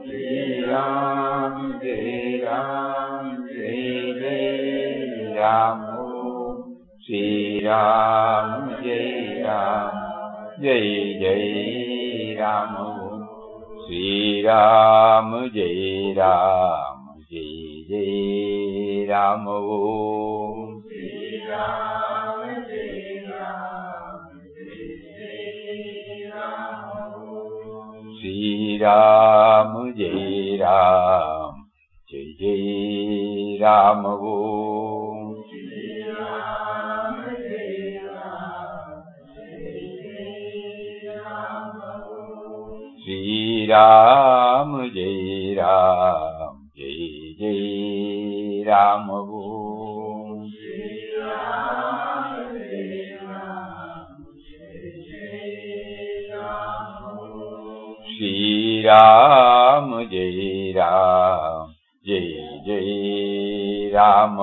Jai Ram, Jai Ram, Jai Jai Ram. Shri Ram, Jai Ram, Jai Jai Ram. Shri Ram, Jai Ram, Jai Jai Ram. Shri Ram, Jai Ram, Jai Jai Ram. Shri Ram, Jai Ram, Jai Jai Ram. Shri Ram, Jai Ram, Jai Jai Ram. Shri Ram, Jai Ram, Jai Jai Ram. Shri Ram, Jai Ram, Jai Jai Ram.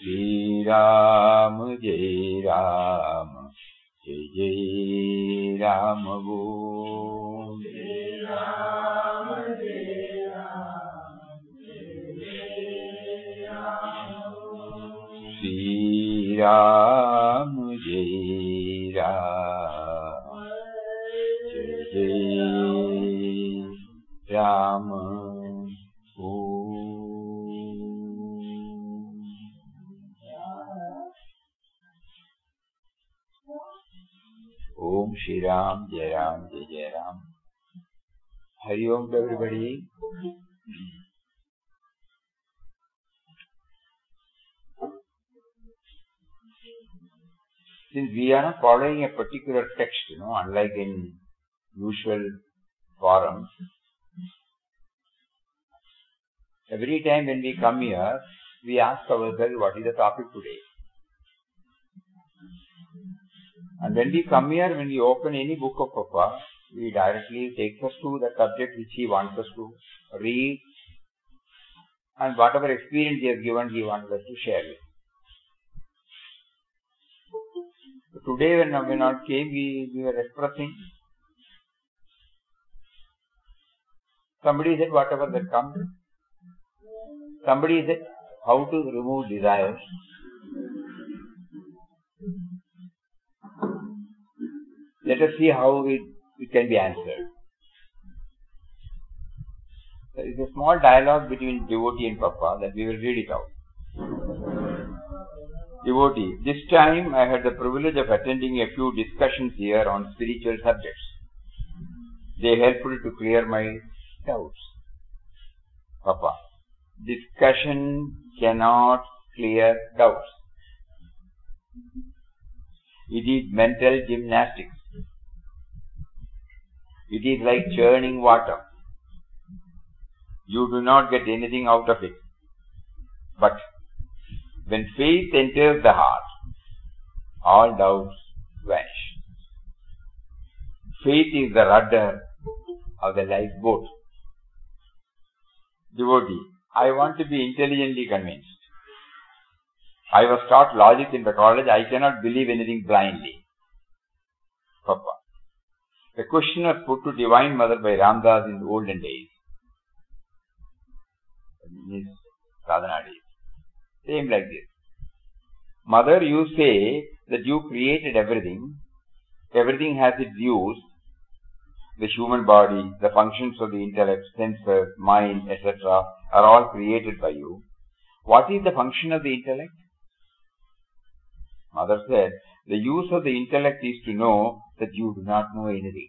Shri Ram, Jai Ram, Jai Jai Ram. Shri Ram, Jai Ram, Jai Jai Ram. Shri Ram, Jai Ram, Jai Jai Ram. Om Shri Ram, Jai Ram, Jai Jai Ram. Hari Om to everybody. Since we are not following a particular text, unlike in usual forums, every time when we come here, we ask ourselves what is the topic today. And when we come here, when we open any book of Papa, he directly takes us to the subject which he wants us to read, and whatever experience he has given, he wants us to share it. So today when I came, we were expressing. Somebody said whatever that comes. Somebody said how to remove desires. Let us see how it can be answered. There is a small dialogue between devotee and Papa that we will read it out. Devotee, this time I had the privilege of attending a few discussions here on spiritual subjects. They helped to clear my doubts. Papa, discussion cannot clear doubts. It is mental gymnastics. It is like churning water. You do not get anything out of it. But when faith enters the heart, all doubts vanish. Faith is the rudder of the lifeboat. Devotee, I want to be intelligently convinced. I was taught logic in the college. I cannot believe anything blindly. Papa, the question was put to Divine Mother by Ramdas in the olden days. Miss Sadhana days. Same like this. Mother, you say that you created everything. Everything has its use. The human body, the functions of the intellect, senses, mind, etc. are all created by you. What is the function of the intellect? Mother said, the use of the intellect is to know that you do not know anything.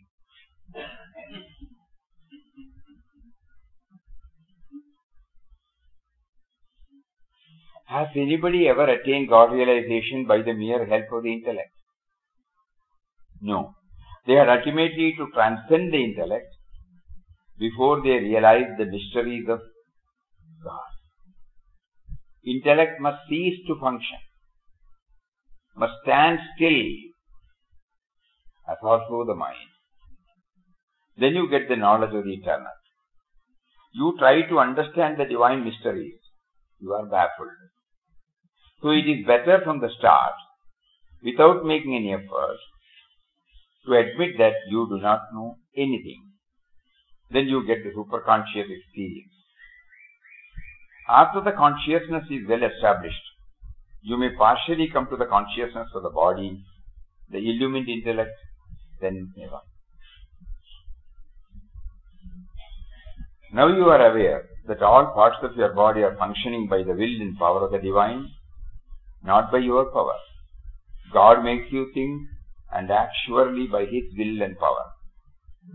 Has anybody ever attained God realization by the mere help of the intellect? No. They had ultimately to transcend the intellect before they realized the mysteries of God. Intellect must cease to function, must stand still, as also the mind. Then you get the knowledge of the eternal. You try to understand the divine mysteries. You are baffled. So it is better from the start, without making any effort, to admit that you do not know anything. Then you get the superconscious experience. After the consciousness is well established, you may partially come to the consciousness of the body, the illumined intellect, then never. Now you are aware that all parts of your body are functioning by the will and power of the divine, not by your power. God makes you think and act surely by His will and power.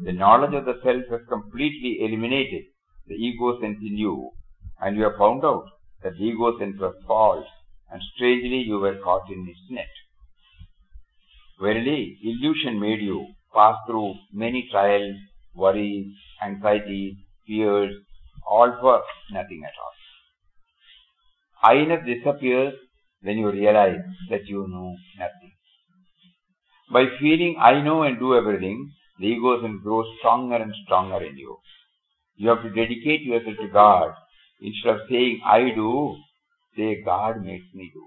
The knowledge of the self has completely eliminated the ego sense in you, and you have found out that the ego sense was false, and strangely you were caught in its net. Verily, illusion made you pass through many trials, worries, anxieties, fears, all for nothing at all. I-ness disappears when you realize that you know nothing. By feeling I know and do everything, the ego sense grows stronger and stronger in you. You have to dedicate yourself to God. Instead of saying I do, say God makes me do.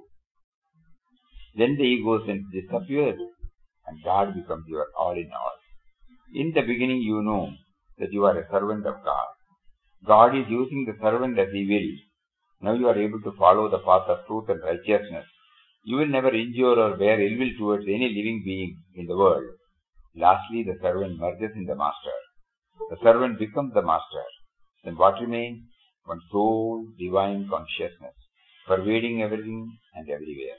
Then the ego sense disappears and God becomes your all in all. In the beginning you know that you are a servant of God. God is using the servant as He will. Now you are able to follow the path of truth and righteousness. You will never injure or bear ill will towards any living being in the world. Lastly, the servant merges in the master. The servant becomes the master. Then what remains? One sole divine consciousness, pervading everything and everywhere.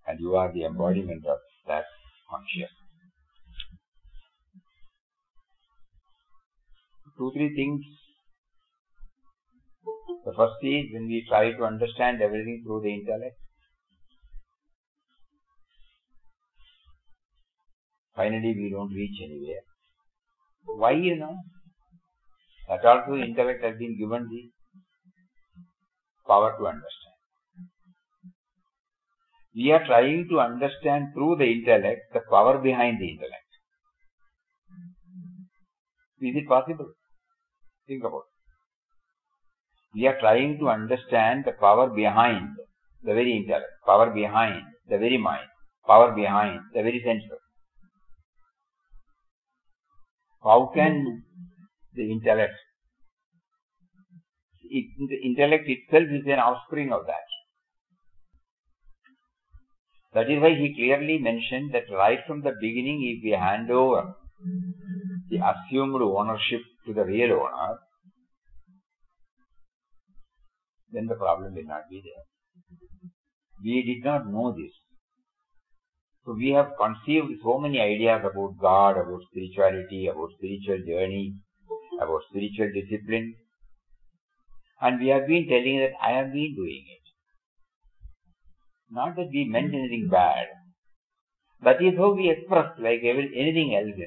And you are the embodiment of that consciousness. 2-3 things. The first is when we try to understand everything through the intellect. Finally, we don't reach anywhere. Why, That also intellect has been given the power to understand. We are trying to understand through the intellect the power behind the intellect. Is it possible? Think about it. We are trying to understand the power behind the very intellect, power behind the very mind, power behind the very senses. How can the intellect itself is an offspring of that. That is why he clearly mentioned that right from the beginning, if we hand over the assumed ownership to the real owner, then the problem will not be there. We did not know this. So we have conceived so many ideas about God, about spirituality, about spiritual journey, about spiritual discipline. And we have been telling that I have been doing it. Not that we meant anything bad. That is how we express like anything else,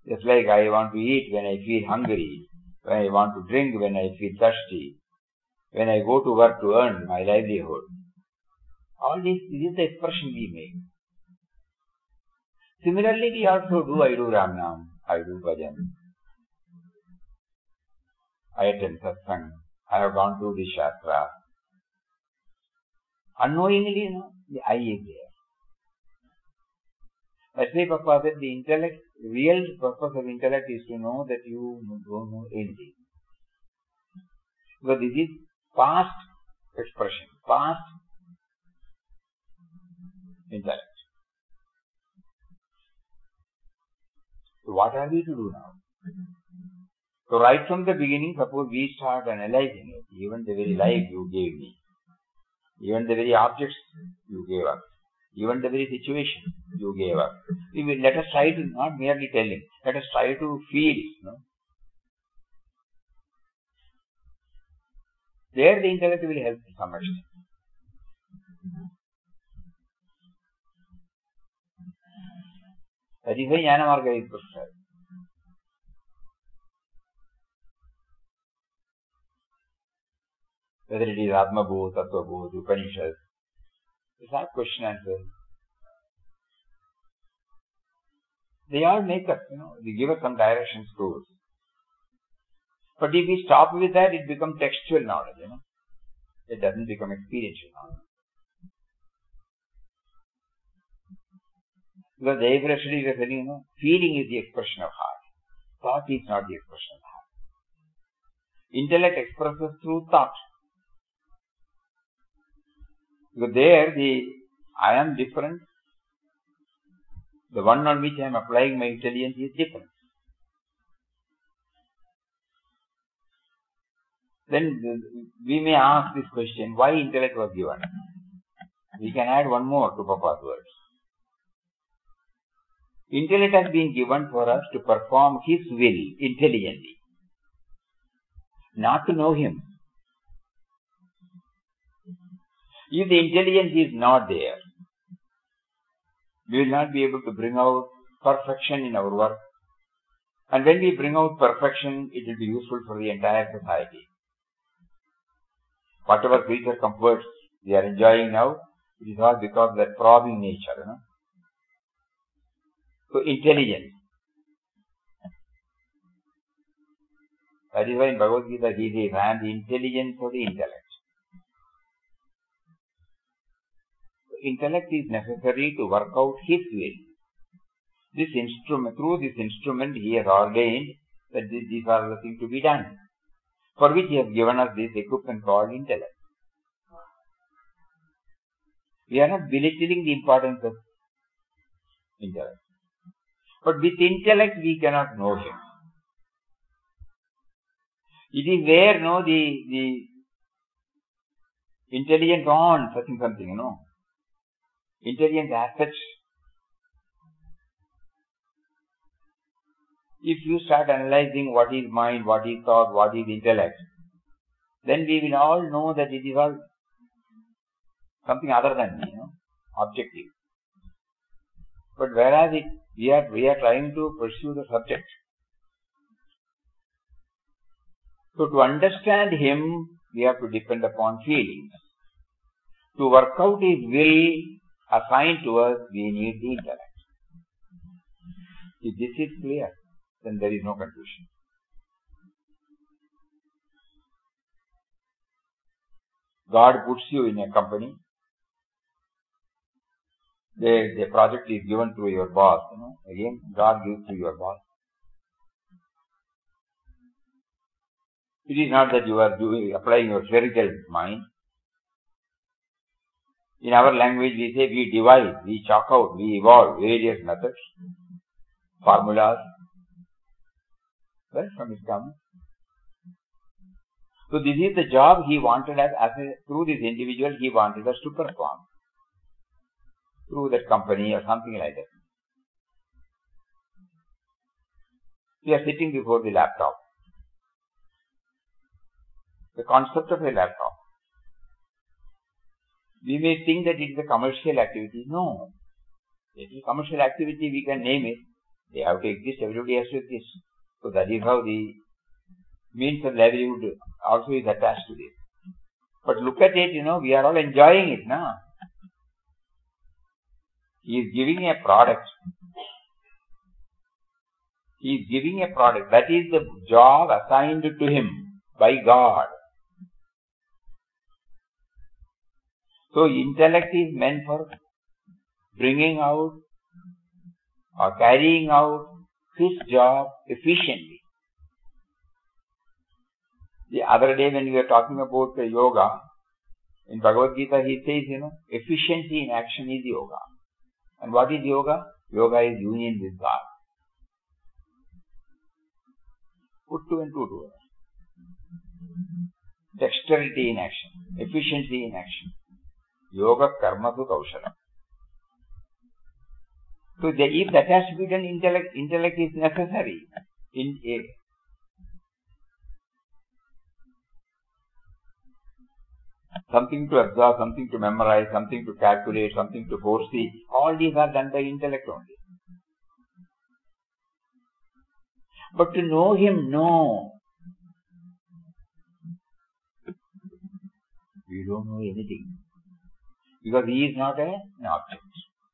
Just like I want to eat when I feel hungry, when I want to drink when I feel thirsty, when I go to work to earn my livelihood. All this is the expression we make. Similarly, we also do, I do Ram Nam, I do Bhajan. I attend Satsang, I have gone through the Shastra. Unknowingly, the I is there. That's why Papa said the intellect, real purpose of intellect is to know that you don't know anything. Because this is past expression, past intellect. So what are we to do now? So right from the beginning, suppose we start analyzing it, even the very life you gave me, even the very objects you gave us, even the very situation you gave us. Let us try to, not merely telling, let us try to feel, There the intellect will help to some extent. That is why Jnana Marga is prescribed. Whether it is Atma Bodh, Tattva Bodh, Upanishad, it's not question answer. They all make us, they give us some directions to us. But if we stop with that, it becomes textual knowledge, It doesn't become experiential knowledge. Because the yesterday we were saying, feeling is the expression of heart. Thought is not the expression of heart. Intellect expresses through thought. Because there I am different. The one on which I am applying my intelligence is different. Then we may ask this question, why intellect was given? We can add one more to Papa's words. Intellect has been given for us to perform His will intelligently, not to know Him. If the intelligence is not there, we will not be able to bring out perfection in our work. And when we bring out perfection, it will be useful for the entire society. Whatever creature comforts we are enjoying now, it is all because of that probing nature. So intelligence. That is why in Bhagavad Gita he says, I am the intelligence of the intellect. Intellect is necessary to work out His will. This instrument, through this instrument, He has ordained that these are the things to be done, for which He has given us this equipment called intellect. We are not belittling the importance of intellect. But with intellect we cannot know Him. It is where the intelligence on something, Intelligence as such. If you start analyzing what is mind, what is thought, what is intellect, then we will all know that it is all something other than me, objective. But whereas we are trying to pursue the subject. So to understand Him, we have to depend upon feelings. To work out His will assigned to us, we need the intellect. If this is clear, then there is no confusion. God puts you in a company. The project is given to your boss. Again, God gives to your boss. It is not that you are applying your spherical mind. In our language, we say we devise, we chalk out, we evolve various methods, formulas. Well, from it comes. So this is the job He wanted us, through this individual, He wanted us to perform. Through that company or something like that. We are sitting before the laptop. The concept of a laptop. We may think that it is a commercial activity. No. It is a commercial activity, we can name it. They have to exist, everybody has to exist. So that is how the means of livelihood also is attached to this. But look at it, we are all enjoying it now. He is giving a product. He is giving a product. That is the job assigned to him by God. So intellect is meant for bringing out or carrying out his job efficiently. The other day when we were talking about yoga, in Bhagavad Gita he says, efficiency in action is yoga. And what is yoga? Yoga is union with God. Put two and two together. Dexterity in action, efficiency in action. Yoga karma tu kaushalam. So if that has to be done, intellect is necessary. Something to absorb, something to memorize, something to calculate, something to foresee. All these are done by intellect only. But to know him, no. We don't know anything. Because he is not an object.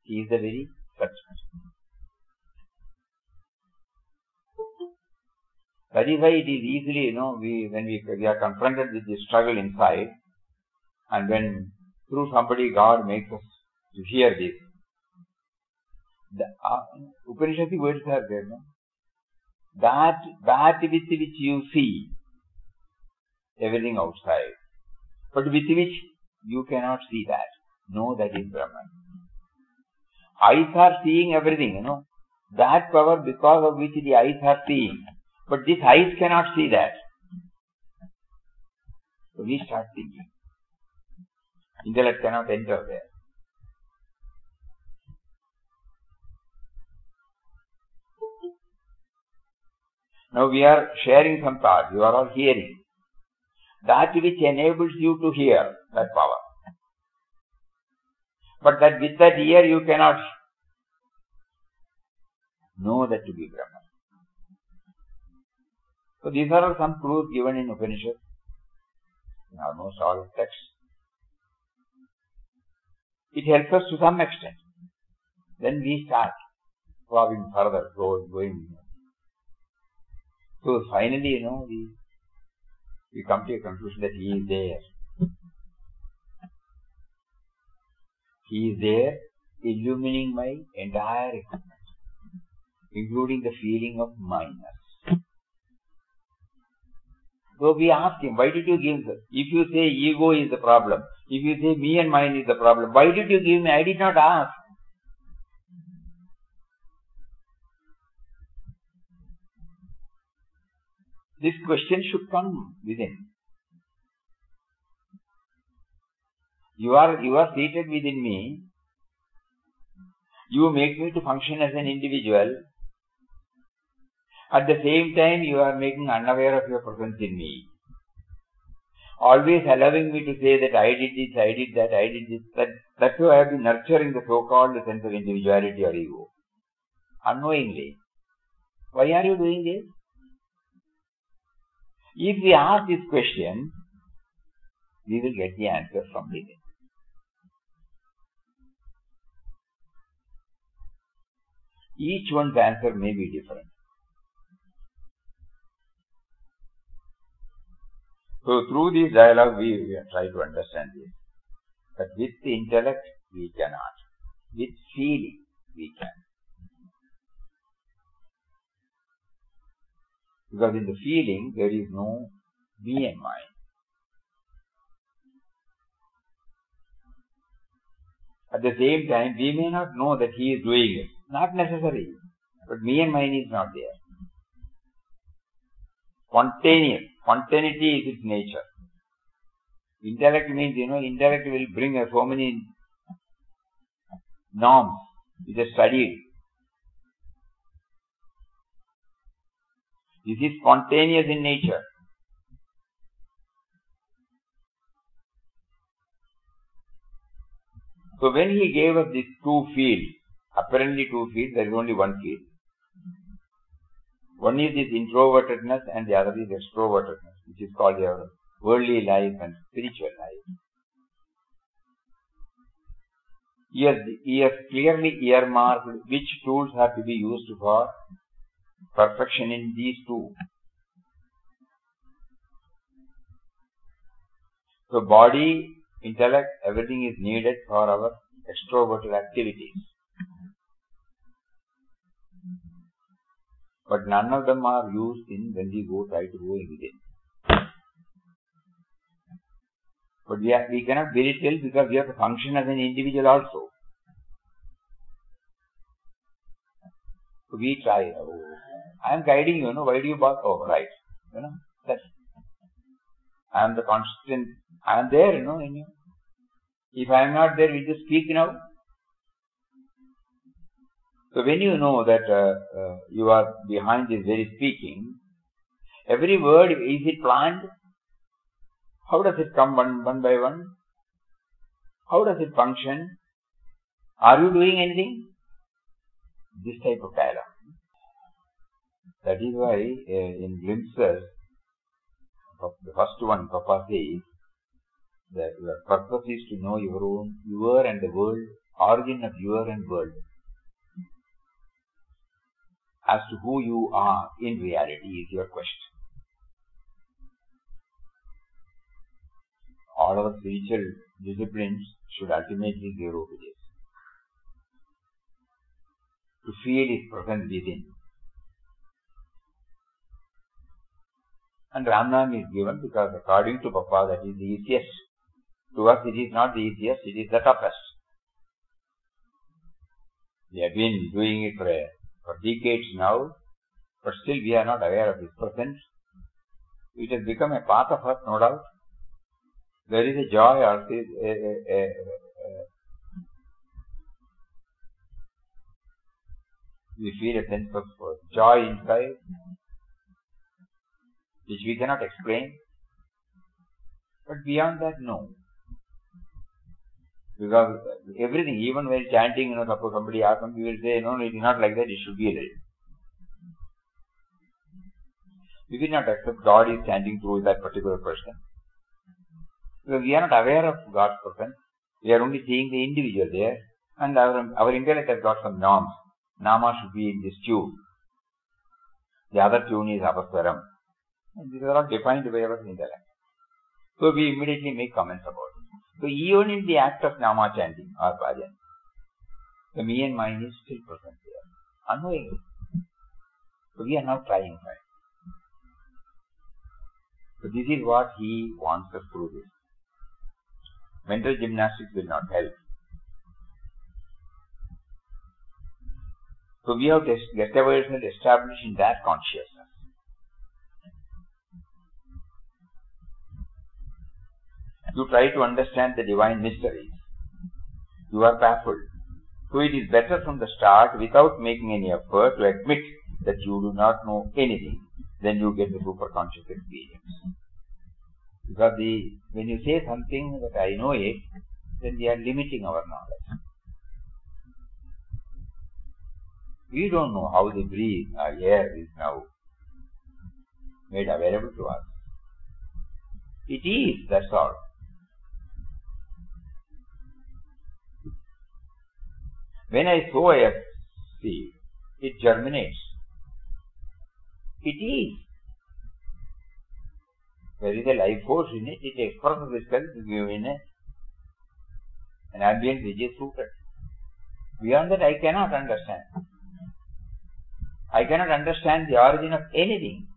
He is the very substance. That is why it is easily, when we are confronted with the struggle inside, and when through somebody God makes us to hear this, The Upanishadic words are there, no? That with which you see everything outside, but with which you cannot see that. No, that is Brahman. Eyes are seeing everything, you know. That power because of which the eyes are seeing. But these eyes cannot see that. So we start thinking. Intellect cannot enter there. Now we are sharing some thought. You are all hearing. That which enables you to hear, that power. But that with that ear you cannot know that to be Brahman. So these are some clues given in Upanishad, in almost all texts. It helps us to some extent. Then we start probing further, going. So finally, we come to a conclusion that He is there. He is there, illumining my entire existence, including the feeling of mineness. So we ask Him, why did you give this? If you say ego is the problem, if you say me and mine is the problem, why did you give me? I did not ask. This question should come within. You are seated within me. You make me to function as an individual. At the same time, you are making unaware of your presence in me. Always allowing me to say that I did this, I did that, I did this. That's why I have been nurturing the so-called sense of individuality or ego. Unknowingly. Why are you doing this? If we ask this question, we will get the answer from within. Each one's answer may be different. So through this dialogue, we try to understand this. But with the intellect, we cannot. With feeling, we can. Because in the feeling, there is no me and mine. At the same time, we may not know that He is doing it. Not necessary. But me and mine is not there. Spontaneous. Spontaneity is its nature. Intellect means, intellect will bring so many norms. It is studied. This is spontaneous in nature. So when He gave us these two fields, apparently two fields, there is only one field. One is this introvertedness and the other is extrovertedness, which is called your worldly life and spiritual life. He has clearly earmarked which tools have to be used for perfection in these two. So body, intellect, everything is needed for our extroverted activities. But none of them are used when we try to go within. But we cannot belittle because we have to function as an individual also. So we try. I am guiding you, why do you bark? Oh, right. That's. I am the constant. I am there, in you. If I am not there, will you speak now? So when you know that you are behind this very speaking, every word, is it planned? How does it come one by one? How does it function? Are you doing anything? This type of dialogue. That is why in glimpses, the first one, Papa says, that your purpose is to know your and the world, origin of your and world. As to who you are in reality is your question. All our spiritual disciplines should ultimately zero to this. to feel His presence within. And Ramnam is given because according to Papa that is the easiest. To us it is not the easiest, it is the toughest. We have been doing it for decades now, but still we are not aware of His presence. It has become a part of us, no doubt. There is a joy also, we feel a sense of joy inside, which we cannot explain. But beyond that, no. Because everything, even while chanting, suppose somebody asks, we will say, no, it is not like that, it should be like that. We will not accept God is chanting through that particular person. Because we are not aware of God's presence. We are only seeing the individual there. And our intellect has got some norms. Nama should be in this tune. The other tune is Abaswaram. And these are all defined by our intellect. So we immediately make comments about it. So even in the act of Nama chanting or bhajan, the me and mine is still present there, unknowingly. So we are now trying. So this is what he wants us to do this. Mental gymnastics will not help. So we have to get ourselves established in that consciousness. You try to understand the divine mysteries. You are baffled. So it is better from the start, without making any effort, to admit that you do not know anything. Then you get the superconscious experience. Because when you say something that I know it, then we are limiting our knowledge. We don't know how the breeze or air is now made available to us. It is, that's all. When I sow a seed, it germinates. It is. There is a life force in it. It expresses itself in an ambience which is suited. Beyond that, I cannot understand. I cannot understand the origin of anything.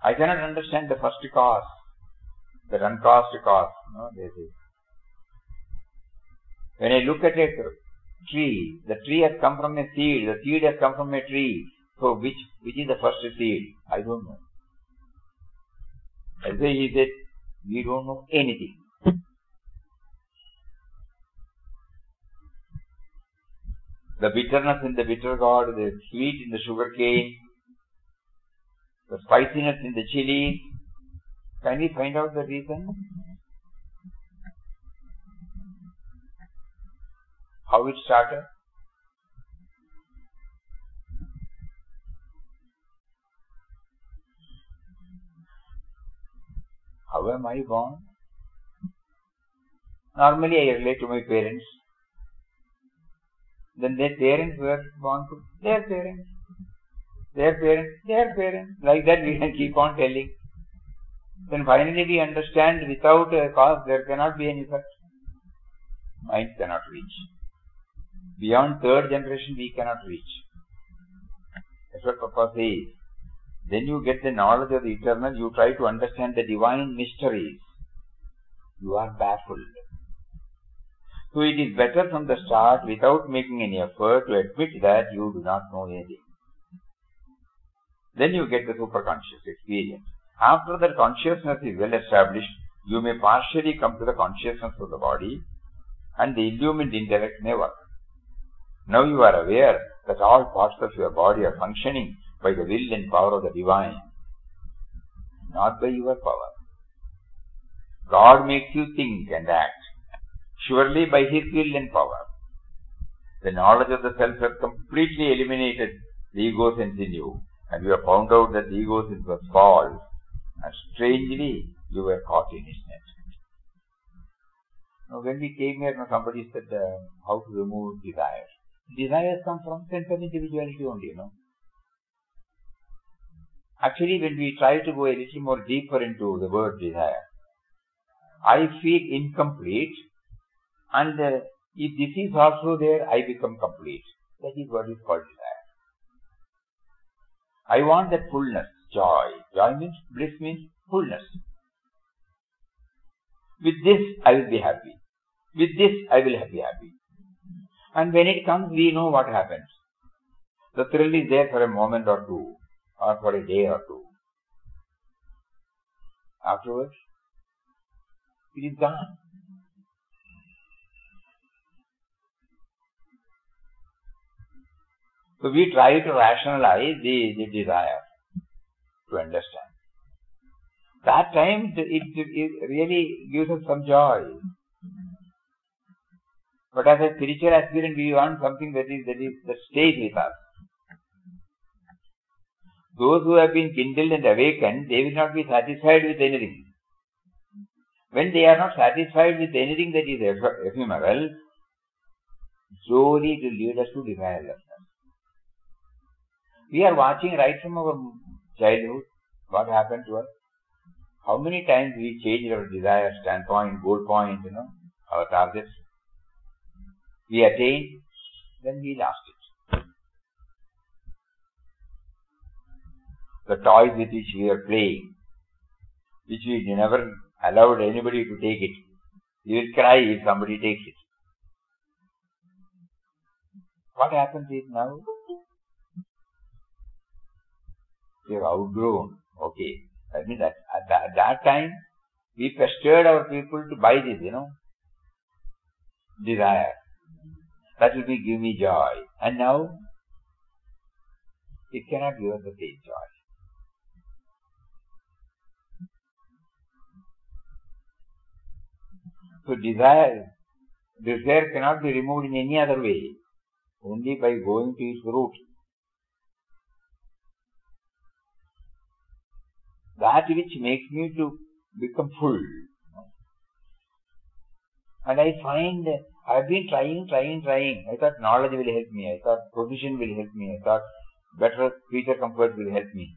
I cannot understand the first cause, the uncaused cause. No, when I look at a tree, the tree has come from a seed, the seed has come from a tree. So which is the first seed? I don't know. As he said, we don't know anything. The bitterness in the bitter gourd, the sweet in the sugar cane, the spiciness in the chili. Can we find out the reason? How it started? How am I born? Normally I relate to my parents. Then their parents were born to their parents. Their parents, their parents. Like that we can keep on telling. Then finally we understand without a cause there cannot be any effect. Mind cannot reach. Beyond third generation we cannot reach. That's what Papa says. Then you get the knowledge of the eternal, you try to understand the divine mysteries. You are baffled. So it is better from the start, without making any effort, to admit that you do not know anything. Then you get the superconscious experience. After that consciousness is well established, you may partially come to the consciousness of the body, and the illumined intellect may work. Now you are aware that all parts of your body are functioning by the will and power of the divine, not by your power. God makes you think and act, surely by His will and power. The knowledge of the self has completely eliminated the ego sense in you, and you have found out that the ego sense was false, and strangely you were caught in its net. Now when we came here, somebody said how to remove desires. Desires come from sense of individuality only, Actually, when we try to go a little more deeper into the word desire, I feel incomplete, and If this is also there, I become complete. That is what is called desire. I want that fullness, joy. Joy means, bliss means fullness. With this, I will be happy. With this, I will be happy. And when it comes, we know what happens. The thrill is there for a moment or two, or for a day or two. Afterwards, it is gone. So we try to rationalize the desire to understand. That time it really gives us some joy. But as a spiritual aspirant, we want something that stays with us. Those who have been kindled and awakened, they will not be satisfied with anything. When they are not satisfied with anything that is ephemeral, slowly it will lead us to desirelessness. We are watching right from our childhood what happened to us. How many times we changed our desire, standpoint, goal point, our targets. We attained, then we lost it. The toys with which we are playing, which we never allowed anybody to take it. You will cry if somebody takes it. What happens is now? We have outgrown. Okay. I mean that at that time, we pestered our people to buy this, desire. That will give me joy. And now, it cannot give us the same joy. So desire cannot be removed in any other way, only by going to its root. That which makes me to become full. And I find I have been trying. I thought knowledge will help me. I thought provision will help me. I thought better future comfort will help me.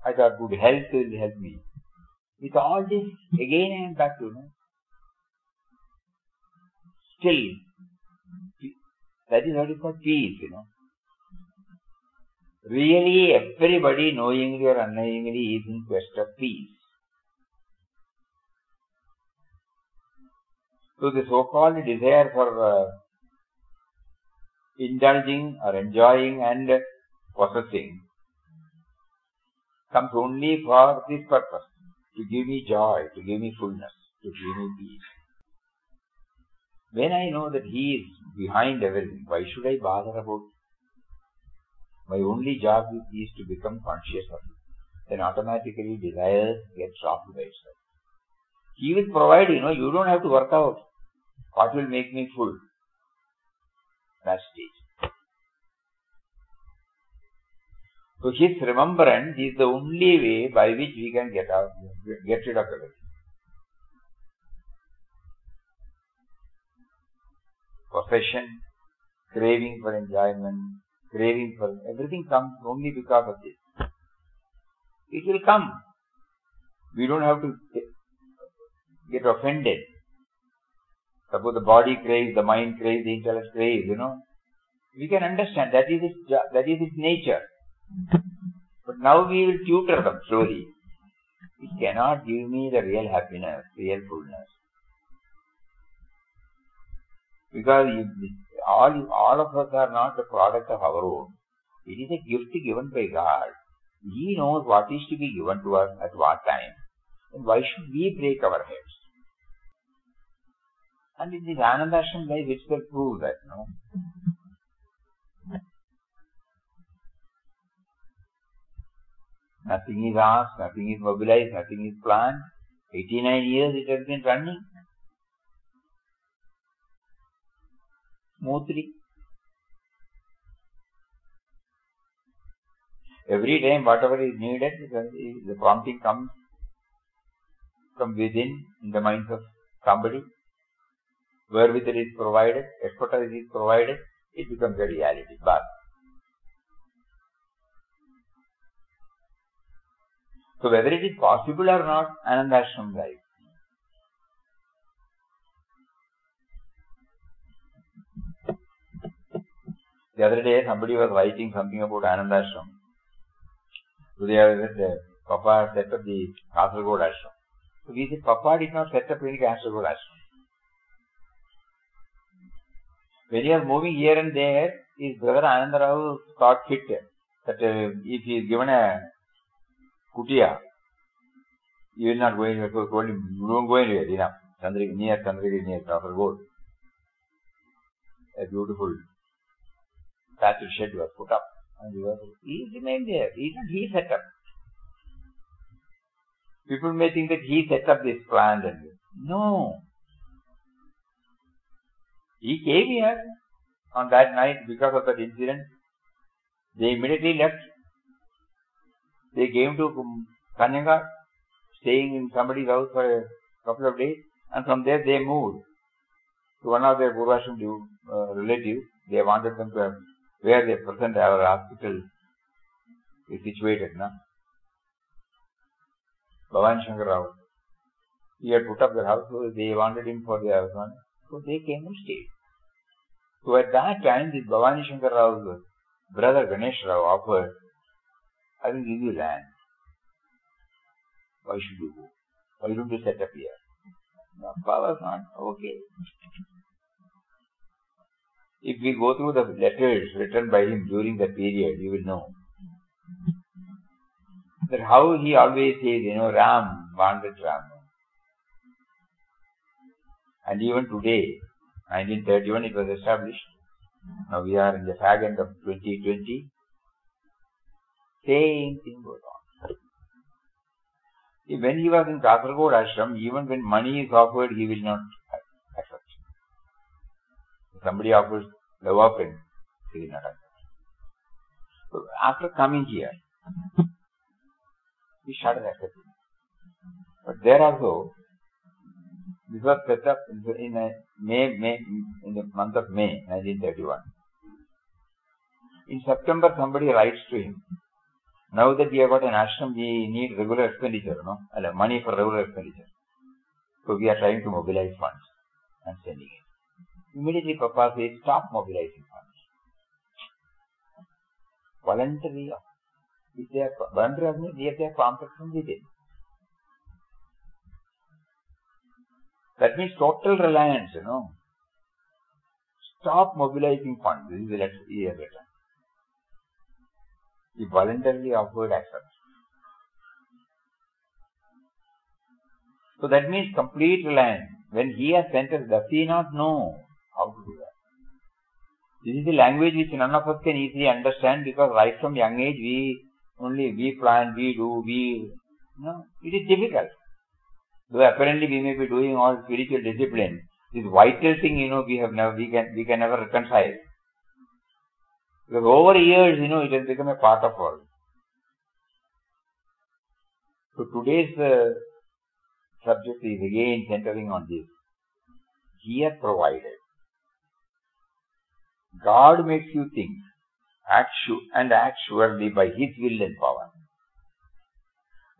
I thought good health will help me. With all this, again I am back to still. That is what is called peace, Really, everybody, knowingly or unknowingly, is in quest of peace. So the so-called desire for indulging or enjoying and possessing comes only for this purpose, to give me joy, to give me fullness, to give me peace. When I know that He is behind everything, why should I bother about it? My only job is to become conscious of it. Then automatically desire gets dropped by itself. He will provide, you don't have to work out what will make me full. That stage. So His remembrance is the only way by which we can get rid of everything. Possession, craving for enjoyment, craving for everything comes only because of this. It will come. We don't have to get offended. Suppose the body craves, the mind craves, the intellect craves, We can understand that is its nature. But now we will tutor them slowly. It cannot give me the real happiness, real fullness. Because all of us are not the product of our own. It is a gift given by God. He knows what is to be given to us at what time. And why should we break our heads? And in this Ananda Ashram life itself proves that, Nothing is asked, nothing is mobilized, nothing is planned. 89 years it has been running smoothly. Every time whatever is needed, the prompting comes from within in the minds of somebody. Wherewith it is provided, expertise is provided, it becomes a reality. But so whether it is possible or not, Ananda Ashram life. The other day, somebody was writing something about Ananda Ashram. So they have said, Papa set up the Kasaragod Ashram. So we said, Papa did not set up any Kasaragod Ashram. When he was moving here and there, his brother Ananda Rao thought fit that if he is given a kutia, he will not go anywhere. So told him, you don't go anywhere, enough. Near Chandrigiri, near Kasaragod. A beautiful thatched shed was put up. And he remained there. He set up. People may think that he set up this plant. No. He came here on that night because of that incident. They immediately left. They came to Kanyaga, staying in somebody's house for a couple of days, and from there they moved to one of their Purvashram relatives. They wanted them to have where they present our hospital is situated now. Bhavani Shankar Rao. He had put up their house, so they wanted him for their house. So they came and stayed. So at that time, this Bhavani Shankar Rao's brother Ganesh Rao offered, I will give you land. Why should you go? Why don't you set up here? Papa was not okay. If we go through the letters written by him during that period, you will know that how he always says, Ram wanted Ram. And even today, 1931, it was established. Now we are in the fag end of 2020. Same thing goes on. When he was in Kasaragod Ashram, even when money is offered, he will not accept. Somebody offers the weapon, he will not accept. So after coming here, he started accepting. But there also, this was set up in the month of May 1931. In September, somebody writes to him, now that we have got an ashram, we need regular expenditure, money for regular expenditure. So we are trying to mobilize funds and sending it. Immediately Papa says, stop mobilizing funds. Voluntary, if they are voluntary, they are contract from within. That means total reliance, Stop mobilizing funds. This is the letter he has written. He voluntarily offered acceptance. So that means complete reliance. When he has sent us, does he not know how to do that? This is the language which none of us can easily understand, because right from young age we plan, we do, it is difficult. Though apparently we may be doing all spiritual discipline, this vital thing, we can never reconcile. Because over years, it has become a part of us. So today's subject is again centering on this. He has provided. God makes you think, act surely by His will and power.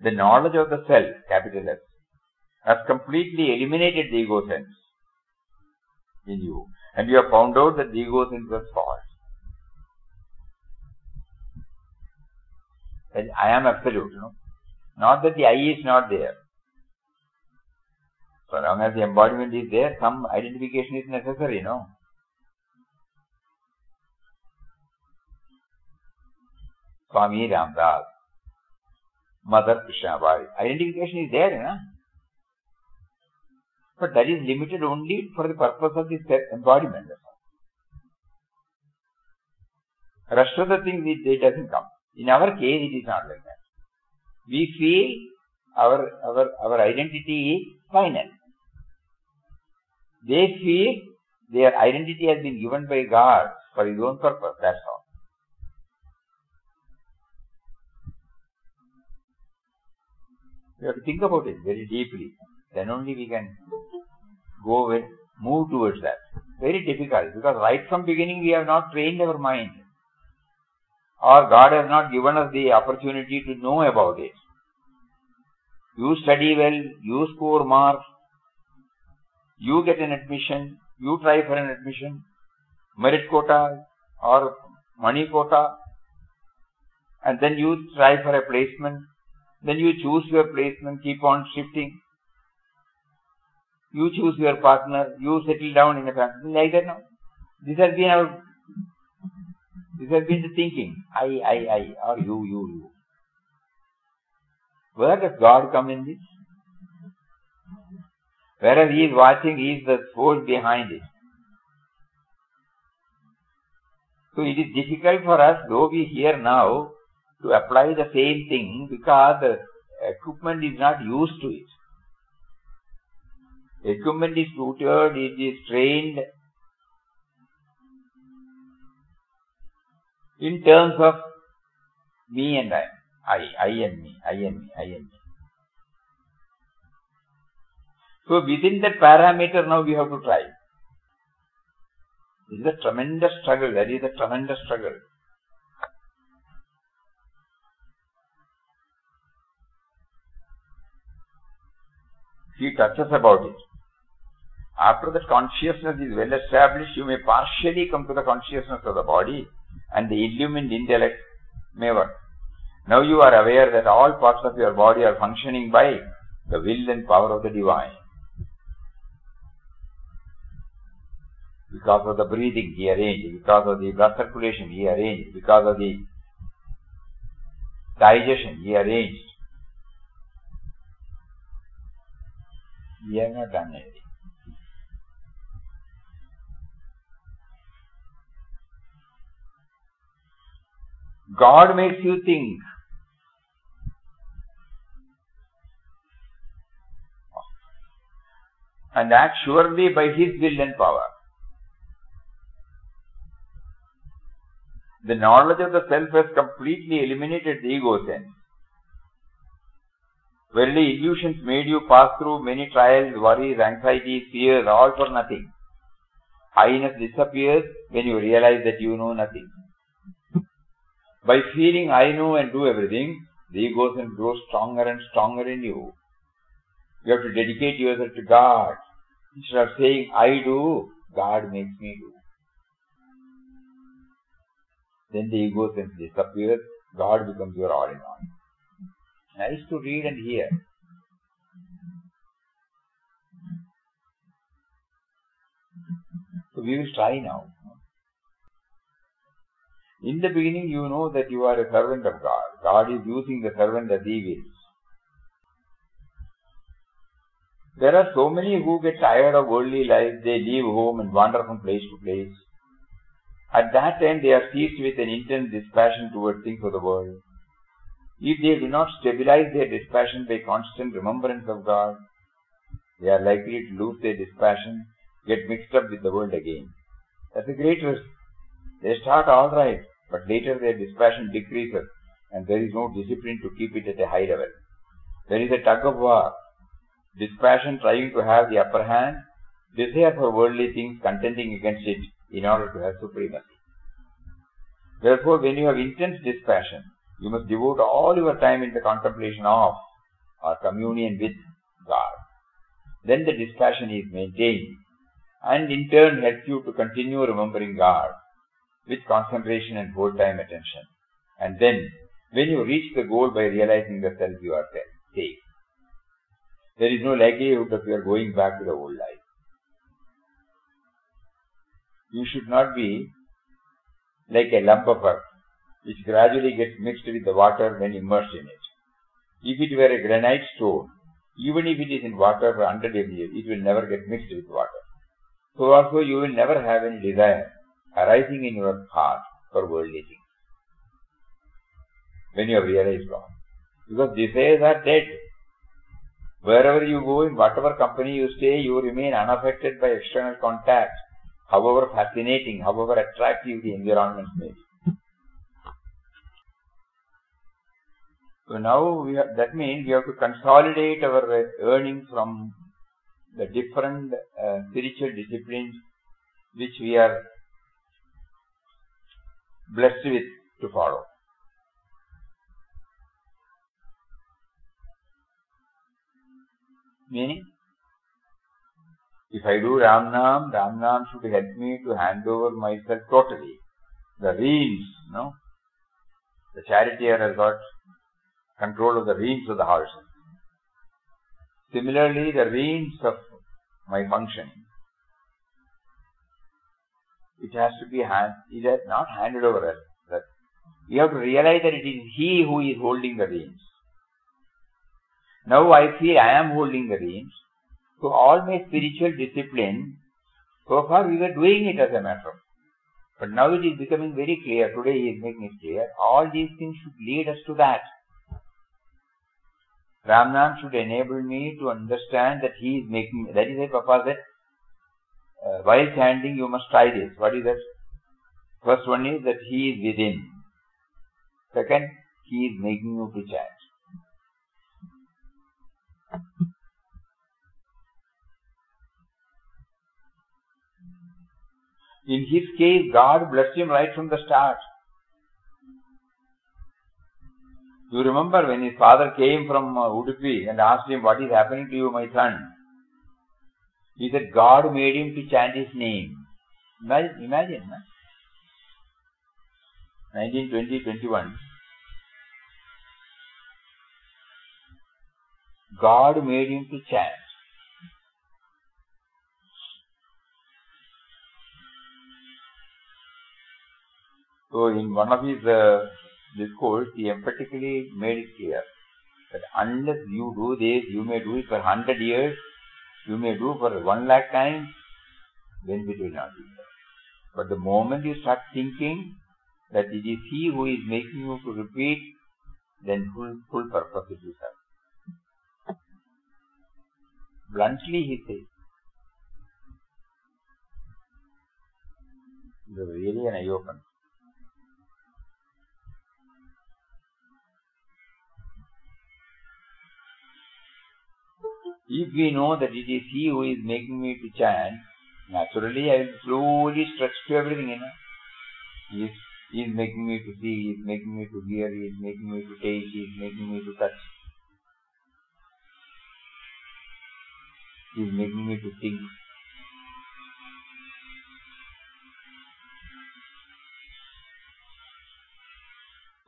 The knowledge of the self, capital S, has completely eliminated the ego sense in you. And you have found out that the ego sense was false. And I am absolute, Not that the I is not there. So long as the embodiment is there, some identification is necessary, Swami Ramdas, Mother Krishnabari. Identification is there, But that is limited only for the purpose of this embodiment. Rest of the things, it doesn't come. In our case, it is not like that. We feel our identity is final. They feel their identity has been given by God for His own purpose. That's all. We have to think about it very deeply. Then only we can move towards that. Very difficult, because right from beginning we have not trained our mind. Or God has not given us the opportunity to know about it. You study well, you score marks, you get an admission, you try for an admission, merit quota or money quota, and then you try for a placement, then you choose your placement, keep on shifting. You choose your partner, you settle down in a family, like that now. This has been the thinking. I, or you. Where does God come in this? Whereas He is watching, He is the force behind it. So it is difficult for us, though we hear now, to apply the same thing because the equipment is not used to it. Equipment is tutored, it is trained in terms of me and I and me. So within that parameter now we have to try. This is a tremendous struggle. That is a tremendous struggle. He touches about it. After that consciousness is well established, you may partially come to the consciousness of the body and the illumined intellect may work. Now you are aware that all parts of your body are functioning by the will and power of the divine. Because of the breathing He arranged, because of the blood circulation He arranged, because of the digestion He arranged. We have not done anything. God makes you think. And act surely by His will and power. The knowledge of the self has completely eliminated the ego sense. Verily, illusions made you pass through many trials, worries, anxieties, fears, all for nothing. I-ness disappears when you realize that you know nothing. By feeling I know and do everything, the ego sense grows stronger and stronger in you. You have to dedicate yourself to God. Instead of saying I do, God makes me do. Then the ego sense disappears, God becomes your all in all. Nice to read and hear. So we will try now. In the beginning you know that you are a servant of God. God is using the servant as He wills. There are so many who get tired of worldly life, they leave home and wander from place to place. At that time they are seized with an intense dispassion towards things of the world. If they do not stabilize their dispassion by constant remembrance of God, they are likely to lose their dispassion, get mixed up with the world again. That's a great risk. They start all right, but later their dispassion decreases and there is no discipline to keep it at a high level. There is a tug of war. Dispassion trying to have the upper hand, desire for worldly things contending against it in order to have supremacy. Therefore, when you have intense dispassion, you must devote all your time in the contemplation of or communion with God. Then the dispassion is maintained and in turn helps you to continue remembering God with concentration and whole-time attention. And then, when you reach the goal by realizing the self, you are safe. There is no likelihood of your going back to the old life. You should not be like a lump of earth, which gradually gets mixed with the water when immersed in it. If it were a granite stone, even if it is in water for 100 years, it will never get mixed with water. So also you will never have any desire arising in your heart for worldly things when you have realized God. Because desires are dead. Wherever you go, in whatever company you stay, you remain unaffected by external contact, however fascinating, however attractive the environments may be. So now that means we have to consolidate our earnings from the different spiritual disciplines which we are blessed with to follow. Meaning, if I do Ram Nam should help me to hand over myself totally. the reins, no? The charioteer has got control of the reins of the horse. Similarly, the reins of my function, it has to be it has not handed over us. That you have to realize that it is he who is holding the reins. Now I feel I am holding the reins. So all my spiritual discipline, so far we were doing it as a matter of. But now it is becoming very clear. Today he is making it clear. All these things should lead us to that. Ramnam should enable me to understand that he is making. That is why Papa said, while chanting you must try this. What is that? First one is that he is within. Second, he is making you to chant. In his case, God blessed him right from the start. You remember when his father came from Udupi and asked him, what is happening to you, my son? He said, God made him to chant his name. Imagine, no? 1920-21. God made him to chant. So in one of his discourse, he emphatically made it clear that unless you do this, you may do it for 100 years, you may do for 1,00,000 times, then it will not be there. But the moment you start thinking that it is he who is making you to repeat, then full purpose it will serve. Bluntly he says, it was really an eye-opener. If we know that it is he who is making me to chant, naturally I will slowly stretch to everything, He is making me to see, he is making me to hear, he is making me to taste, he is making me to touch. He is making me to think.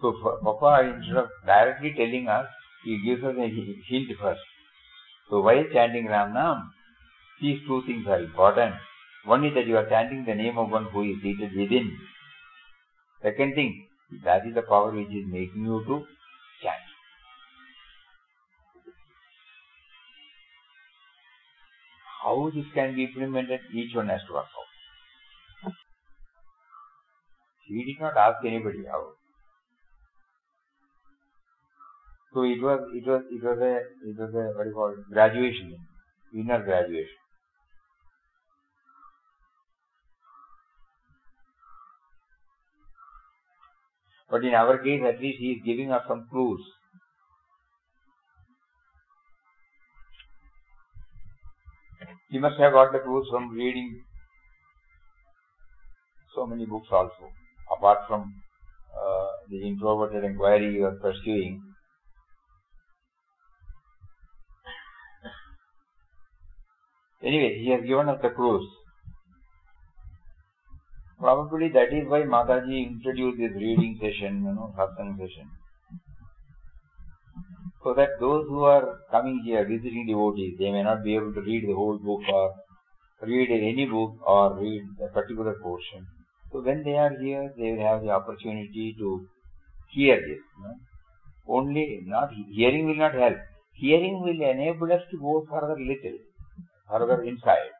So Papa, instead of directly telling us, he gives us a hint first. So while chanting Ram Nam, these two things are important. One is that you are chanting the name of one who is seated within. Second thing, that is the power which is making you to chant. How this can be implemented, each one has to work out. He did not ask anybody how. So it was a what do you call it, graduation, inner graduation. But in our case, at least he is giving us some clues. He must have got the clues from reading so many books also. Apart from the introverted inquiry you are pursuing. Anyway, he has given us the clues. Probably that is why Mataji introduced this reading session, satsang session. So that those who are coming here, visiting devotees, they may not be able to read the whole book or read any book or read a particular portion. So when they are here, they will have the opportunity to hear this. Only not hearing will not help. Hearing will enable us to go further inside.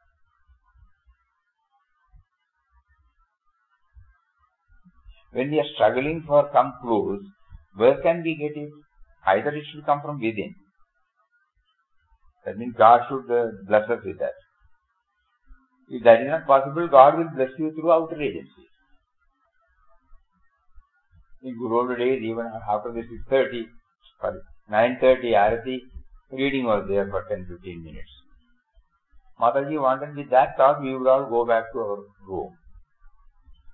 When we are struggling for some clues, where can we get it? Either it should come from within. That means God should bless us with that. If that is not possible, God will bless you through outer agencies. In good old days, even after the 9:30 Arati, reading was there for 10-15 minutes. Mataji wanted with that thought we would all go back to our room,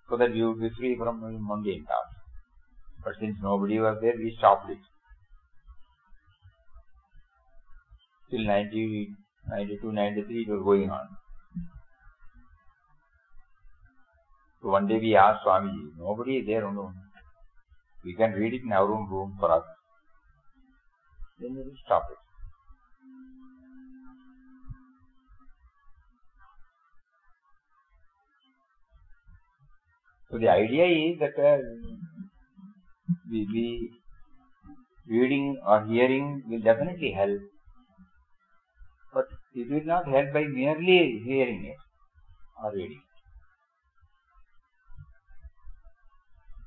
so that we would be free from mundane thoughts. But since nobody was there, we stopped it. Till 90, 92, 93 it was going on. So one day we asked Swamiji, nobody is there, no. We can read it in our own room for us. Then we will stop it. So the idea is that we reading or hearing will definitely help, but it will not help by merely hearing it or reading.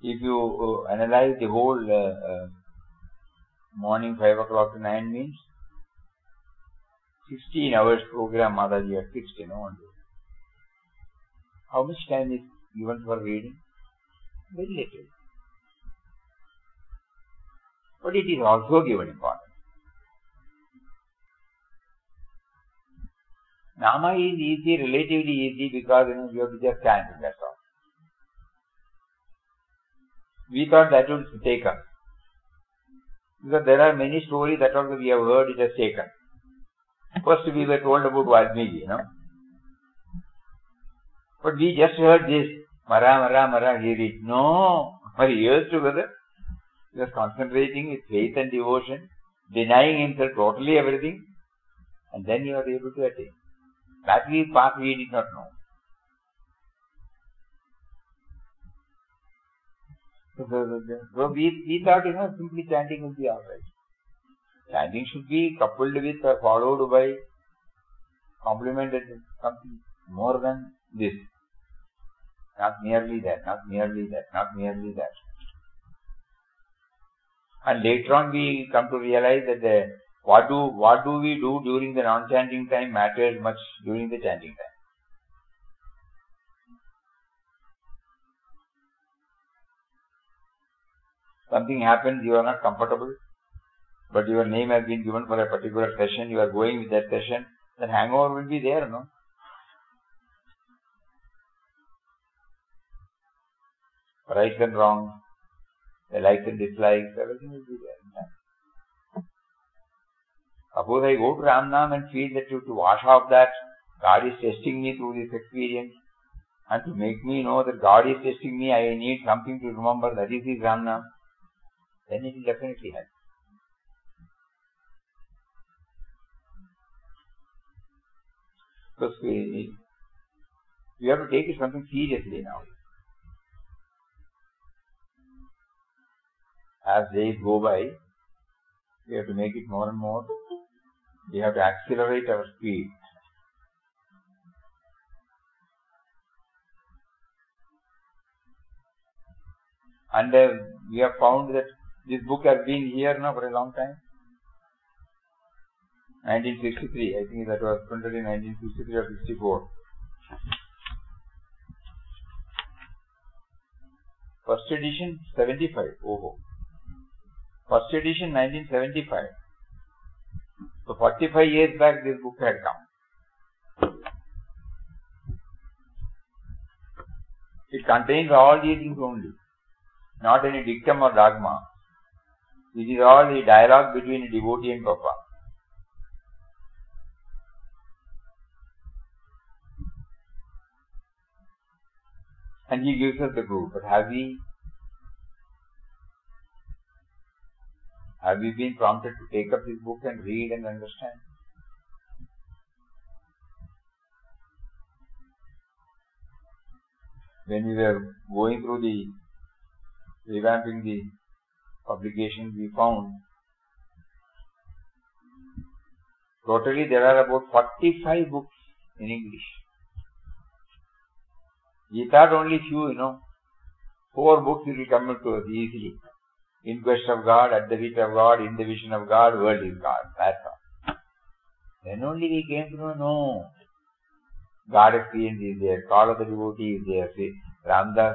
If you analyze the whole morning 5 o'clock to 9 means 16 hours program Mataji had fixed, How much time is given for reading? Very little. But it is also given importance. Nama is easy, relatively easy, because you have to just chant it, that's all. We thought that would take us. Because there are many stories that also we have heard, it has taken. First we were told about Valmiki, But we just heard this, Mara, hear it. No, for years together, he was concentrating with faith and devotion, denying himself totally everything, and then he was able to attain. That path we did not know. So we thought, simply chanting would be alright. Chanting should be coupled with or followed by, complemented with something more than this. Not merely that, not merely that, not merely that. And later on we come to realize that what do we do during the non-chanting time matters much during the chanting time. Something happens, you are not comfortable, but your name has been given for a particular session, you are going with that session, then hangover will be there, no? Right and wrong, the likes and dislikes, everything will be there. Suppose I go to Ramnam and feel that to wash off that, God is testing me through this experience, and to make me know that God is testing me, I need something to remember, that is his Ramnam, then it will definitely help. Because we have to take it something seriously now. As days go by, we have to make it more and more. We have to accelerate our speed. And we have found that this book has been here now for a long time. 1963, I think that was printed in 1963 or 64. First edition 75. First edition 1975. So 45 years back this book had come. It contains all these things only, not any dictum or dogma. It is all the dialogue between a devotee and Papa. And he gives us the proof. But have we been prompted to take up this book and read and understand? When we were going through revamping the publication, we found totally there are about 45 books in English. We thought only few, 4 books will come to us easily. In Quest of God, At the Feet of God, In the Vision of God, World is God. That's all. Then only we came to know, no. God experience is there, Call of the Devotee is there, Ramdas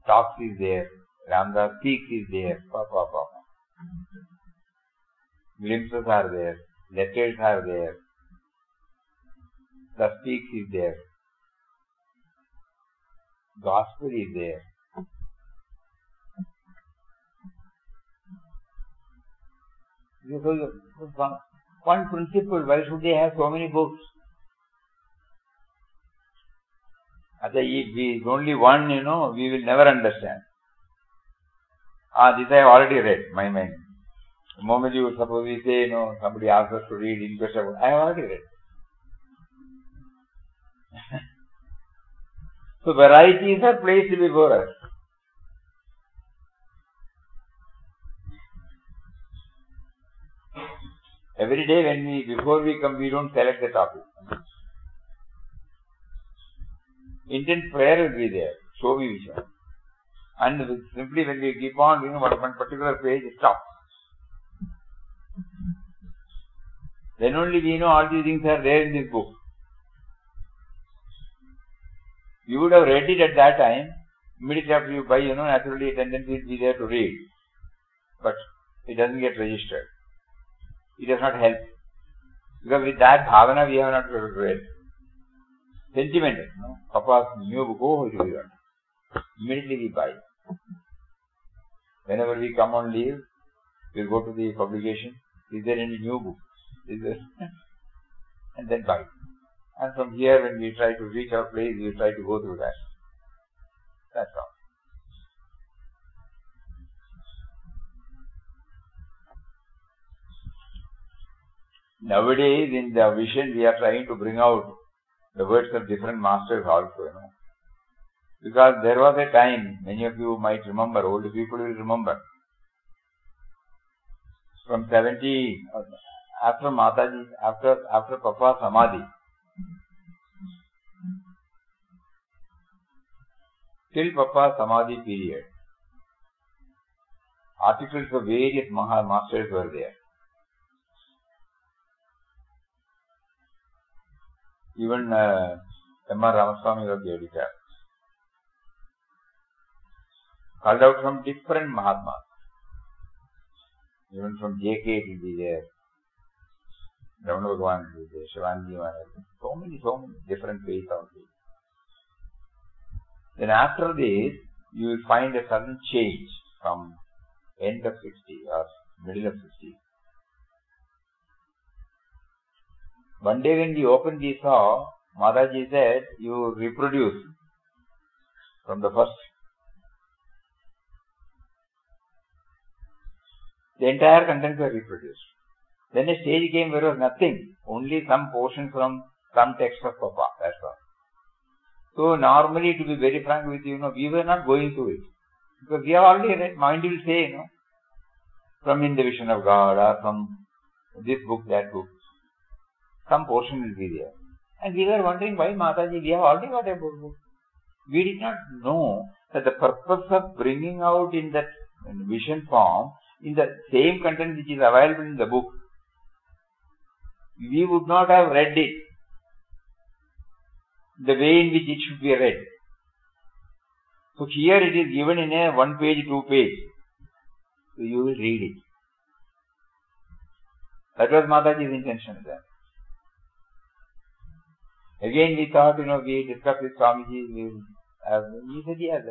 talks is there, Ramdas speaks is there, glimpses are there, letters are there, the speaks is there, gospel is there. So, one principle, why should they have so many books? If we only one, we will never understand. This I have already read, my mind. The moment you suppose we say, somebody asks us to read English, I have already read. So varieties are placed before us. Every day before we come, we don't select the topic. Intense prayer will be there. So we will. And simply when we keep on doing one particular page, stop. Then only we know all these things are there in this book. You would have read it at that time. Immediately after you buy, naturally a tendency will be there to read. But it doesn't get registered. It does not help. Because with that bhavana we have not read. Sentimental, Papa's new book, oh, it will be good. Immediately we buy. Whenever we come on leave, we'll go to the publication. Is there any new book? Is there? And then buy. And from here, when we try to reach our place, we try to go through that. That's all. Nowadays, in the vision, we are trying to bring out the words of different masters also, Because there was a time, many of you might remember, older people will remember, from 70, after Mataji, after Papa Samadhi, till Papa Samadhi period, articles of various masters were there. Even M.R. Ramaswamy was the editor. Called out from different Mahatmas. Even from J.K. it will be there. Ramana Bhagavan will be there. Shivanji Maharaj. So many different faiths out there. Then after this, you will find a sudden change from end of 60 or middle of 60. One day when we opened the saw, Mataji said, you reproduce from the first. The entire contents were reproduced. Then a stage came where there was nothing, only some portions from some text of Papa, that's all. So normally, to be very frank with you, we were not going through it. Because we have already read, mind will say, from In the Vision of God or from this book, that book. Some portion will be there. And we were wondering why Mataji, we have already got a book. We did not know that the purpose of bringing out in that vision form, in the same content which is available in the book, we would not have read it the way in which it should be read. So here it is given in a 1 page, 2 page. So you will read it. That was Mataji's intention then. Again we thought, we discussed with Swamiji, he said, yes,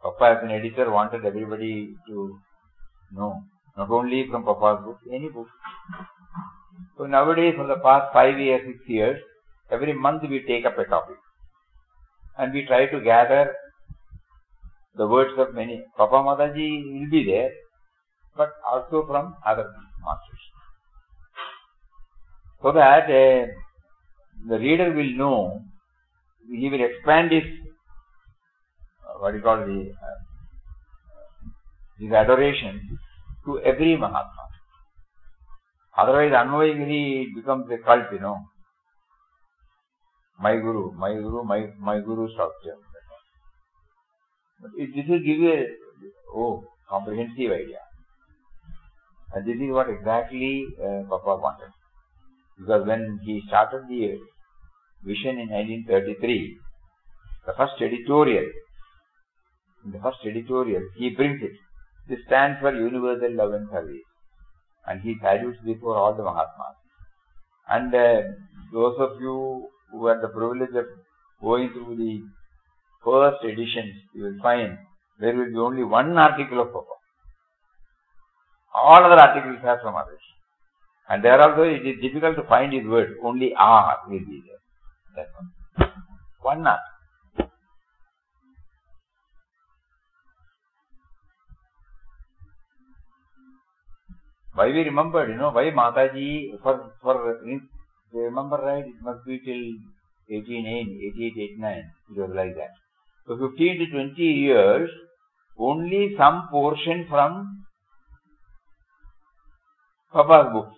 Papa as an editor wanted everybody to know, not only from Papa's book, any book. So nowadays, for the past 5 years, 6 years, every month we take up a topic. And we try to gather the words of many. Papa Mataji will be there, but also from other masters. So that the reader will know, he will expand his, his adoration to every Mahatma. Otherwise, unknowingly, it becomes a cult, My Guru, my Guru structure. But this will give you a comprehensive idea. And this is what exactly Papa wanted. Because when he started the vision in 1933, the first editorial, he brings it. This stands for Universal Love and Service. And he salutes before all the Mahatmas. And those of you who had the privilege of going through the first editions, you will find there will be only one article of Papa. All other articles are from others. And there also it is difficult to find his word. Only R will be there. That's all. One knot. Why we remembered, why Mataji, remember right, it must be till 88, 89, it was like that. So 15 to 20 years, only some portion from Papa's books.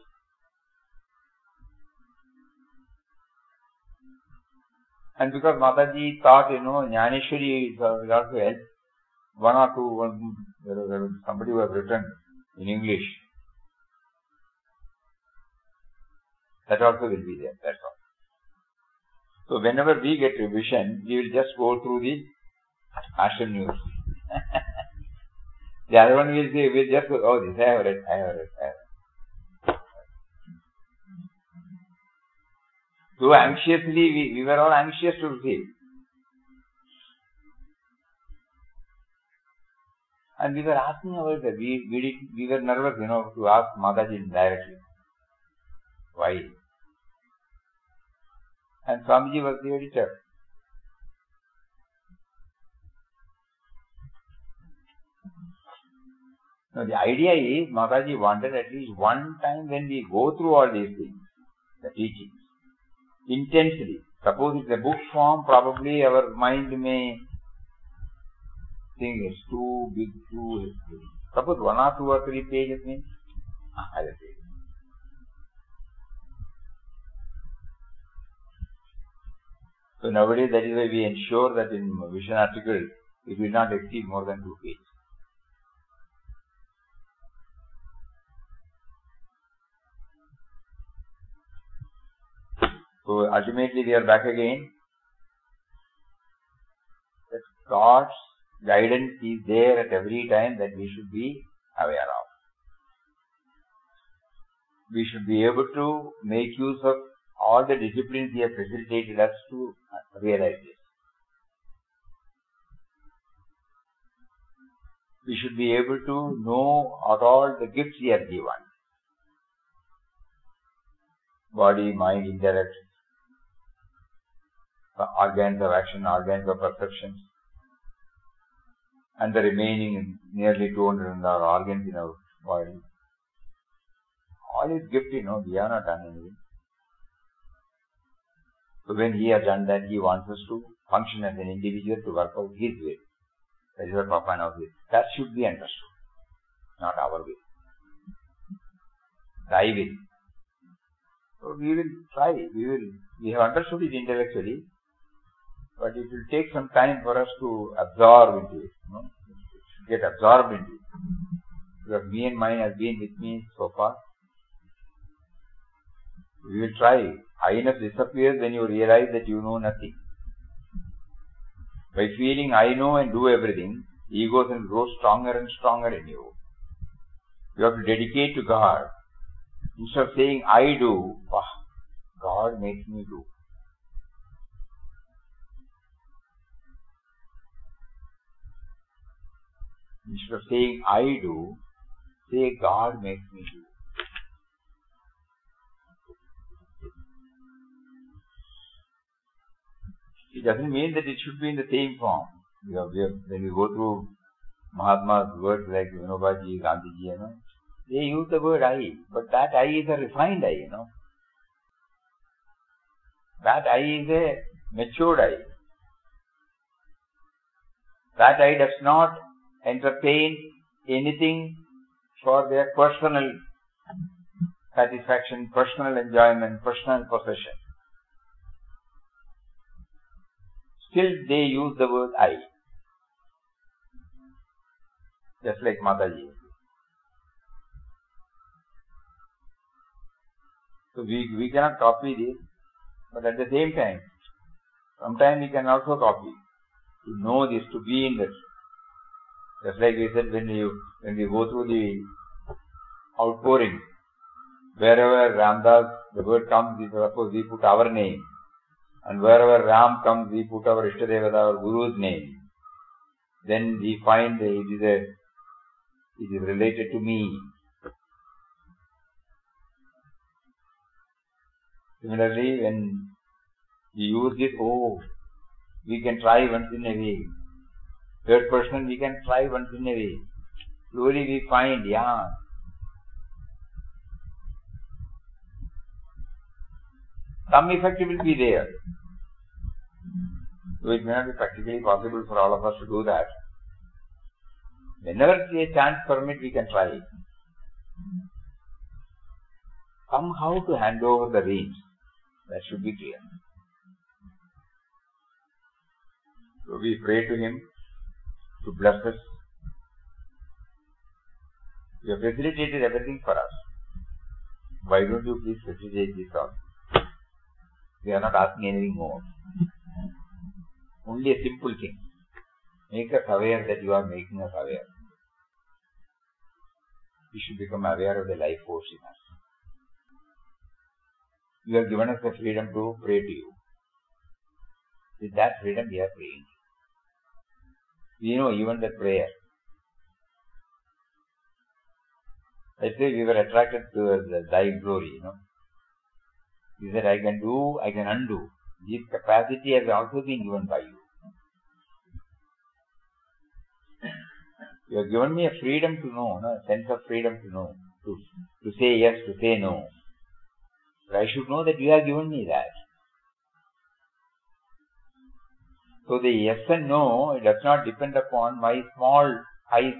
And because Mataji thought, Jnaneshwari will also help, one or two, somebody who has written in English. That also will be there, that's all. So whenever we get revision, we will just go through the Ashram News. The other one will say, we'll just go, oh, this I have read. So anxiously, we were all anxious to receive. And we were asking about that. We were nervous, to ask Mataji directly. Why? And Swamiji was the editor. Now the idea is, Mataji wanted at least one time when we go through all these things, the teachings, intensely. Suppose it's a book form, probably our mind may think it's too big, too... Suppose 1 or 2 or 3 pages means, I will say. So nowadays, that is why we ensure that in vision article, it will not exceed more than 2 pages. So ultimately, we are back again. That God's guidance is there at every time that we should be aware of. We should be able to make use of all the disciplines He has facilitated us to realize this. We should be able to know of all the gifts He has given. Body, mind, intellect, organs of action, organs of perception, and the remaining nearly 200 organs in our body. All His gift, we have not done anything. So when He has done that, He wants us to function as an individual to work out His way. That is what Papa now says. That should be understood, not our way. Thy will. So we will try. We have understood it intellectually, but it will take some time for us to absorb into it. Get absorbed into it. Because me and mine has been with me so far. We will try. I-ness disappears when you realize that you know nothing. By feeling I know and do everything, ego will grow stronger and stronger in you. You have to dedicate to God. Instead of saying I do, God makes me do. Instead of saying I do, say God makes me do. It doesn't mean that it should be in the same form. When we go through Mahatma's words like Vinobaji, Gandhiji, they use the word I, but that I is a refined I, That I is a matured I. That I does not entertain anything for their personal satisfaction, personal enjoyment, personal possession. Still they use the word I. Just like Mataji. So we cannot copy this, but at the same time, sometimes we can also copy. To know this, to be in this. Just like we said, when we go through the outpouring, wherever Ramdas, the word comes, suppose we put our name. And wherever Ram comes, we put our Ishtadevata, our Guru's name. Then we find it is related to me. Similarly, when you use this, we can try once in a way. Third person, we can try once in a way. Slowly we find, yeah, some effect will be there. So it may not be practically possible for all of us to do that. Whenever a chance permits, we can try. Somehow to hand over the reins. That should be clear. So we pray to Him to bless us. You have facilitated everything for us. Why don't you please facilitate this also? We are not asking anything more. Only a simple thing. Make us aware that you are making us aware. We should become aware of the life force in us. You have given us the freedom to pray to you. With that freedom we are praying. We know even that prayer. Let's say we were attracted to thy glory, He said, I can do, I can undo. This capacity has also been given by you. You have given me a freedom to know, a sense of freedom to know, to say yes, to say no. But I should know that you have given me that. So the yes and no, it does not depend upon my small, high,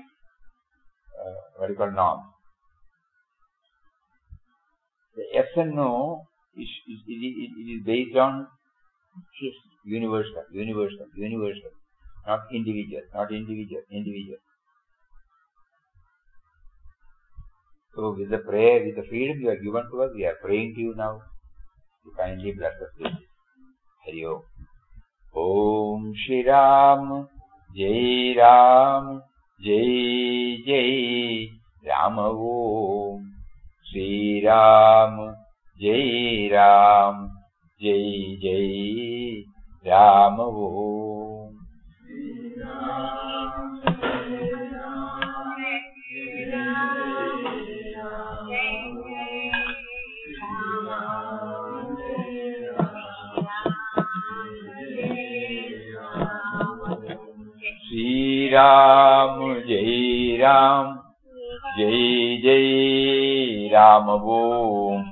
norm. The yes and no it is based on universal, not individual. So with the prayer, with the freedom you have given to us, we are praying to you now. You kindly bless us with this. Hari Om. Om Shri Ram, Jai Ram, Jai Jai Ram Om. Shri Ram, Jai Ram, Jai Jai Ram Om. Shri Ram, Jai Ram, Jai Jai Ram Om.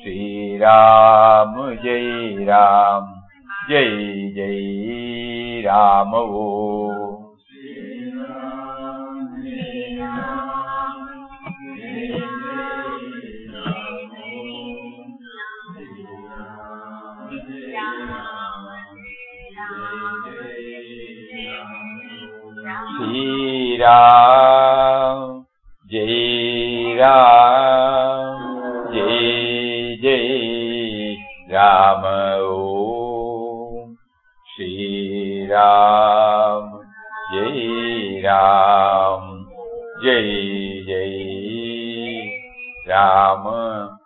Shri Ram, Jai Ram, Jai Jai Ram Om. Shri Ram, Jai Ram, Jai Jai Ram Om. Shri Ram, Jai Ram, Jai Jai Ram